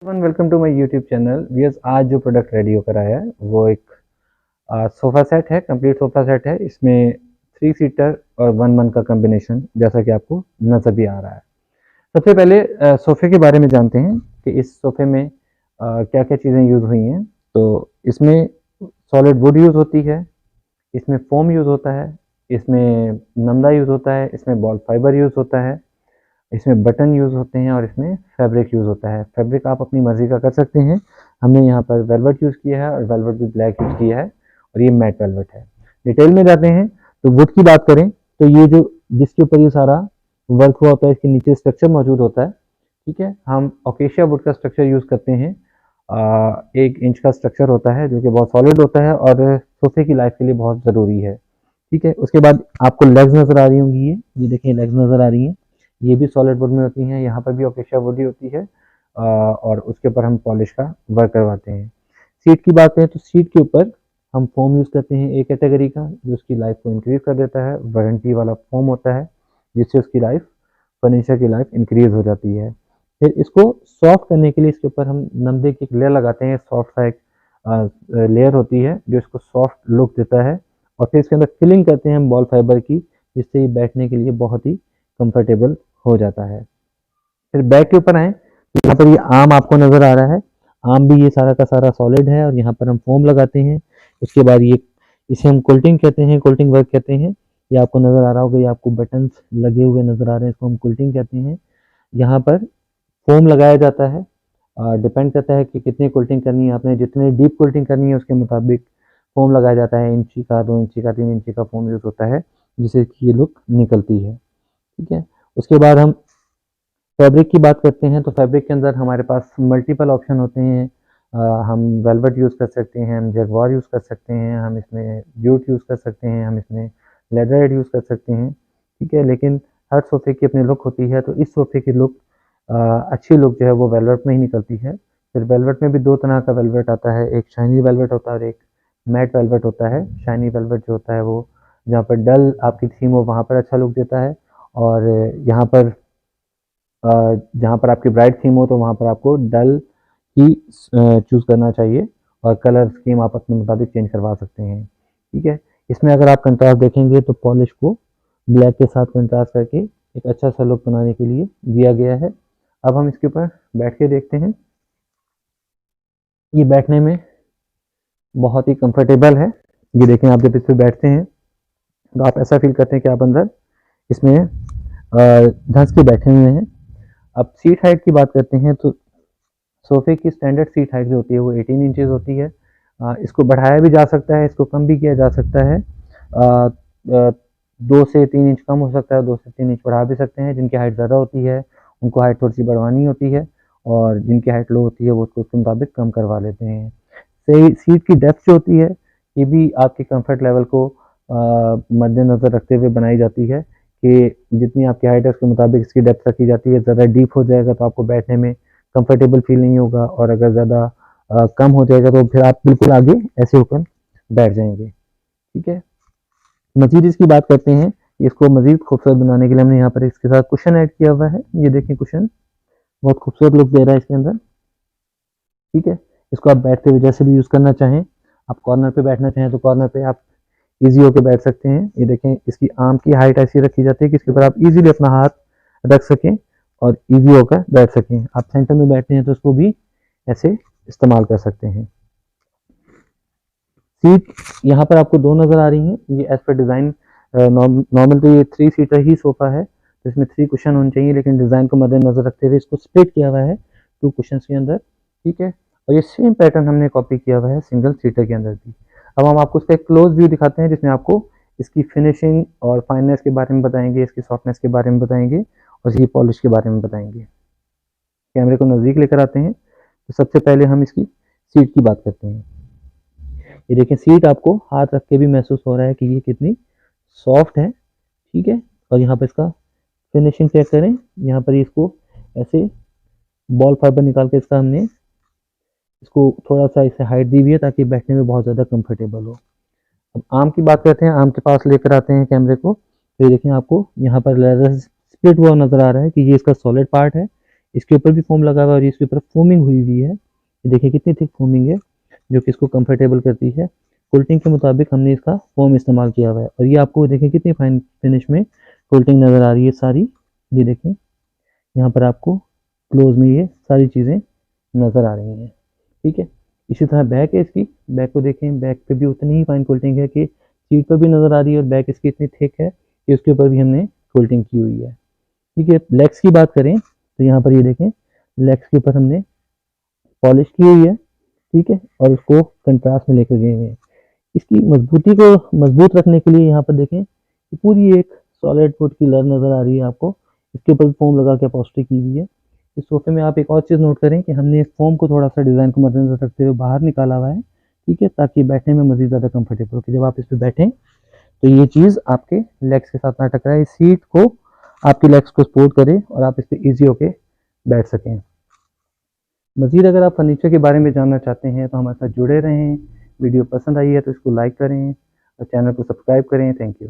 Welcome to my YouTube channel. Viewers, आज जो product ready होकर आया है वो एक सोफ़ा सेट है, कंप्लीट सोफ़ा सेट है। इसमें 3 सीटर और 1 1 का कॉम्बिनेशन, जैसा कि आपको नज़र भी आ रहा है। सबसे पहले सोफ़े के बारे में जानते हैं कि इस सोफ़े में क्या-क्या चीज़ें यूज़ हुई हैं। तो इसमें सॉलिड वुड यूज़ होती है, इसमें फ़ोम यूज़ होता है, इसमें नमदा यूज़ होता है, इसमें बॉल फाइबर यूज़ होता है, इसमें बटन यूज़ होते हैं और इसमें फैब्रिक यूज़ होता है। फैब्रिक आप अपनी मर्ज़ी का कर सकते हैं। हमने यहाँ पर वेलवेट यूज़ किया है और वेलवेट भी ब्लैक यूज़ किया है और ये मैट वेलवेट है। डिटेल में जाते हैं तो वुड की बात करें तो ये जो जिसके ऊपर ये सारा वर्क हुआ होता है, इसके नीचे स्ट्रक्चर मौजूद होता है। ठीक है, हम ओकेशिया वुड का स्ट्रक्चर यूज़ करते हैं। 1 इंच का स्ट्रक्चर होता है जो कि बहुत सॉलिड होता है और सोफ़े की लाइफ के लिए बहुत ज़रूरी है। ठीक है, उसके बाद आपको लेग्स नज़र आ रही होंगी, ये देखिए लेग्स नज़र आ रही हैं। ये भी सॉलिड वुड में होती हैं, यहाँ पर भी ओकेशिया वुड ही होती है और उसके ऊपर हम पॉलिश का वर्क करवाते हैं। सीट की बात करें तो सीट के ऊपर हम फ़ोम यूज़ करते हैं एक कैटेगरी का, जो उसकी लाइफ को इंक्रीज़ कर देता है। वारंटी वाला फ़ोम होता है जिससे उसकी लाइफ, फर्नीचर की लाइफ इंक्रीज़ हो जाती है। फिर इसको सॉफ्ट करने के लिए इसके ऊपर हम नमदे की एक लेयर लगाते हैं। सॉफ्ट सा एक लेयर होती है जो इसको सॉफ्ट लुक देता है और फिर इसके अंदर फिलिंग करते हैं हम बॉल फाइबर की, जिससे ये बैठने के लिए बहुत ही कंफर्टेबल हो जाता है। फिर बैक के ऊपर आएँ, तो यहाँ पर ये आर्म आपको नज़र आ रहा है। आर्म भी ये सारा का सारा सॉलिड है और यहाँ पर हम फ़ोम लगाते हैं। उसके बाद ये, इसे हम क्विल्टिंग कहते हैं, क्विल्टिंग वर्क कहते हैं। ये आपको नज़र आ रहा होगा, ये आपको बटन्स लगे हुए नज़र आ रहे हैं, इसको हम क्विल्टिंग कहते हैं। यहाँ पर फ़ोम लगाया जाता है। डिपेंड करता है कि कितनी क्विल्टिंग करनी है आपने, जितनी डीप क्विल्टिंग करनी है उसके मुताबिक फ़ोम लगाया जाता है। इंची का, 2 इंची का, 3 इंची का फ़ोम यूज़ होता है, जिससे कि ये लुक निकलती है। ठीक है? उसके बाद हम फैब्रिक की बात करते हैं तो फैब्रिक के अंदर हमारे पास मल्टीपल ऑप्शन होते हैं। हम वेलवेट यूज़ कर सकते हैं, हम जगुआर यूज़ कर सकते हैं, हम इसमें जूट यूज़ कर सकते हैं, हम इसमें लेदरहेड यूज़ कर सकते हैं। ठीक है? लेकिन हर सोफ़े की अपनी लुक होती है, तो इस सोफ़े की लुक, अच्छी लुक जो है वो वेलवेट में ही निकलती है। फिर वेलवेट में भी 2 तरह का वेलवेट आता है, एक शाइनी वेलवेट होता है और एक मैट वेलवेट होता है। शाइनी वेलवेट जो होता है वो जहाँ पर डल आपकी थीम हो वहाँ पर अच्छा लुक देता है और यहाँ पर जहाँ पर आपकी ब्राइट थीम हो तो वहाँ पर आपको डल ही चूज़ करना चाहिए और कलर स्कीम आप अपने मुताबिक चेंज करवा सकते हैं। ठीक है? इसमें अगर आप कंट्रास्ट देखेंगे तो पॉलिश को ब्लैक के साथ कंट्रास्ट करके एक अच्छा सा लुक बनाने के लिए दिया गया है। अब हम इसके ऊपर बैठ के देखते हैं। ये बैठने में बहुत ही कंफर्टेबल है। ये देखें, आप जब इस पे बैठते हैं तो आप ऐसा फ़ील करते हैं कि आप अंदर इसमें धँस के बैठे हुए हैं। अब सीट हाइट की बात करते हैं तो सोफ़े की स्टैंडर्ड सीट हाइट जो होती है वो 18 इंचेस होती है। इसको बढ़ाया भी जा सकता है, इसको कम भी किया जा सकता है। 2 से 3 इंच कम हो सकता है, 2 से 3 इंच बढ़ा भी सकते हैं। जिनकी हाइट ज़्यादा होती है उनको हाइट थोड़ी-सी बढ़वानी होती है और जिनकी हाइट लो होती है वो उसको उसके मुताबिक कम करवा लेते हैं। सही सीट की डेप्थ जो होती है ये भी आपके कम्फर्ट लेवल को मद्देनज़र रखते हुए बनाई जाती है कि जितनी आपकी हाइट है उसके मुताबिक इसकी डेप्थ रखी जाती है। ज़्यादा डीप हो जाएगा तो आपको बैठने में कंफर्टेबल फील नहीं होगा और अगर ज़्यादा कम हो जाएगा तो फिर आप बिल्कुल आगे ऐसे होकर बैठ जाएँगे। ठीक है? मज़ीद इसकी बात करते हैं, इसको मज़ीद खूबसूरत बनाने के लिए हमने यहाँ पर इसके साथ कुशन ऐड किया हुआ है। ये देखें कुशन, बहुत खूबसूरत लुक दे रहा है इसके अंदर। ठीक है? इसको आप बैठते हुए जैसे भी यूज़ करना चाहें, आप कॉर्नर पे बैठना चाहें तो कॉर्नर पे आप ईज़ी होके बैठ सकते हैं। ये देखें, इसकी आर्म की हाइट ऐसी रखी जाती है कि इसके ऊपर आप ईज़िली अपना हाथ रख सकें और ईज़ी होकर बैठ सकें। आप सेंटर में बैठते हैं तो इसको भी ऐसे इस्तेमाल कर सकते हैं। सीट यहाँ पर आपको 2 नज़र आ रही हैं। ये एज़ पर डिज़ाइन नॉर्मल तो ये 3 सीटर ही सोफ़ा है, तो इसमें 3 कुशन होने चाहिए, लेकिन डिज़ाइन को मद्देनज़र रखते हुए इसको स्प्लिट किया हुआ है 2 कुशन्स के अंदर। ठीक है? और ये सेम पैटर्न हमने कॉपी किया हुआ है सिंगल सीटर के अंदर भी। अब हम आपको इसका एक क्लोज़ व्यू दिखाते हैं जिसमें आपको इसकी फिनिशिंग और फाइननेस के बारे में बताएँगे, इसकी सॉफ्टनेस के बारे में बताएँगे और इसकी पॉलिश के बारे में बताएँगे। कैमरे को नज़दीक लेकर आते हैं, तो सबसे पहले हम इसकी सीट की बात करते हैं। ये देखें, सीट आपको हाथ रख के भी महसूस हो रहा है कि ये कितनी सॉफ्ट है। ठीक है? और यहाँ पे इसका फिनिशिंग चेक करें, यहाँ पर इसको ऐसे बॉल फाइबर निकाल के इसका हमने इसको थोड़ा-सा इसे हाइट दी हुई है ताकि बैठने में बहुत ज़्यादा कंफर्टेबल हो। अब आर्म की बात करते हैं, आर्म के पास लेकर आते हैं कैमरे को, तो ये देखें, आपको यहाँ पर लेदर स्प्लिट हुआ नज़र आ रहा है कि ये इसका सॉलिड पार्ट है। इसके ऊपर भी फोम लगा हुआ है और इसके ऊपर फोमिंग हुई हुई है। ये देखिए कितनी थिक फोमिंग है जो कि इसको कंफर्टेबल करती है। कोल्टिंग के मुताबिक हमने इसका फोम इस्तेमाल किया हुआ है और ये आपको देखें कितनी फाइन फिनिश में कोल्टिंग नज़र आ रही है सारी। ये देखें यहाँ पर आपको क्लोज में ये सारी चीज़ें नज़र आ रही हैं। ठीक है, इसी तरह बैक है इसकी, बैक को देखें, बैक पे भी उतनी ही फाइन कोल्टिंग है कि सीट पर भी नज़र आ रही है और बैक इसकी इतनी थिक है कि उसके ऊपर भी हमने कोल्टिंग की हुई है। ठीक है, लेग्स की बात करें तो यहाँ पर ये देखें लेग्स के ऊपर हमने पॉलिश की हुई है। ठीक है, और उसको कंट्रास्ट में लेकर गए हैं। इसकी मजबूती को मजबूत रखने के लिए यहाँ पर देखें कि पूरी एक सॉलिड वुड की लर नज़र आ रही है आपको। इसके ऊपर फोम लगा के अपॉस्ट्री की हुई है। इस सोफे में आप एक और चीज़ नोट करें कि हमने इस फोम को थोड़ा सा डिज़ाइन को मद्देनजर रखते हुए बाहर निकाला हुआ है। ठीक है, ताकि बैठने में मज़ीद ज़्यादा कंफर्टेबल हो कि जब आप इस पर बैठें तो ये चीज़ आपके लेग्स के साथ ना टकराए, सीट को आपकी लेग्स को सपोर्ट करे और आप इस पर ईजी होके बैठ सकें। मज़ीद अगर आप फर्नीचर के बारे में जानना चाहते हैं तो हमारे साथ जुड़े रहें। वीडियो पसंद आई है तो इसको लाइक करें और चैनल को सब्सक्राइब करें। Thank you.